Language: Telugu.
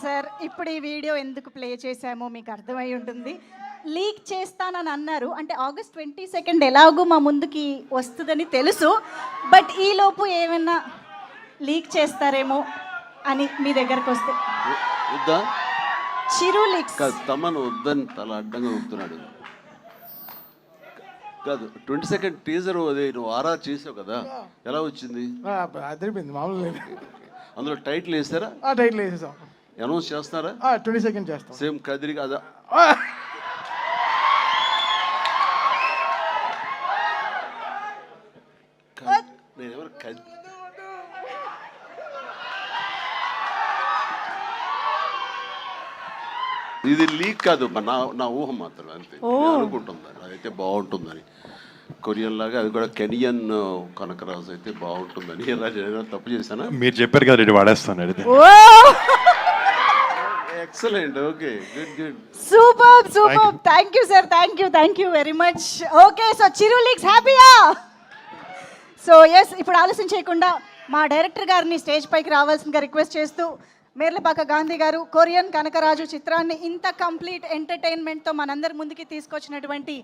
సార్ ఇప్పుడు ఈ వీడియో ఎందుకు ప్లే చేశామో మీకు అర్థమై ఉంటుంది. లీక్ చేస్తానని అన్నారు, అంటే August 22 ఎలాగో మా ముందుకి వస్తుందని తెలుసు. బట్ ఈలోపు ఏమైనా లీక్ చేస్తారేమో అని మీ దగ్గరకు వస్తే. వద్దా చిరు లీక్స్ కాదు, తమను వద్దని తల అడ్డంగా ఊపుతున్నాడు. కాదు 22 టీజర్ అదే నువ్వు ఆరా చేసావు కదా, ఎలా వచ్చింది? అదిరిపోయింది, మామూలు అందులో టైటిల్ వేస్తారా? టైటిల్ వేసేసాం. అనౌన్స్ చేస్తారా? 22 చేస్తాం. సేమ్ కదిరి కదా. నేను ఎవరు ఇది లీక్ కాదు, నా ఊహ మాత్రం అంతే. అనుకుంటుందని అదైతే బాగుంటుందని, కొరియన్ లాగా అది కూడా కెనియన్ కనకరాజు అయితే బాగుంటుందని. ఎలా తప్పు చేశానా? మీరు చెప్పారు కదా, రెడీ వాడేస్తాను. Excellent, okay, good good, super super. Thank you very much. Okay, so Chiru leaks హ్యాపీయా? సో ఎస్, ఇప్పుడు ఆలస్యం చేయకుండా మా డైరెక్టర్ గారిని స్టేజ్ పైకి రావాల్సిందిగా రిక్వెస్ట్ చేస్తూ, మేర్లపాక గాంధీ గారు కొరియన్ కనకరాజు చిత్రాన్ని ఇంత కంప్లీట్ ఎంటర్టైన్మెంట్తో మనందరి ముందుకి తీసుకొచ్చినటువంటి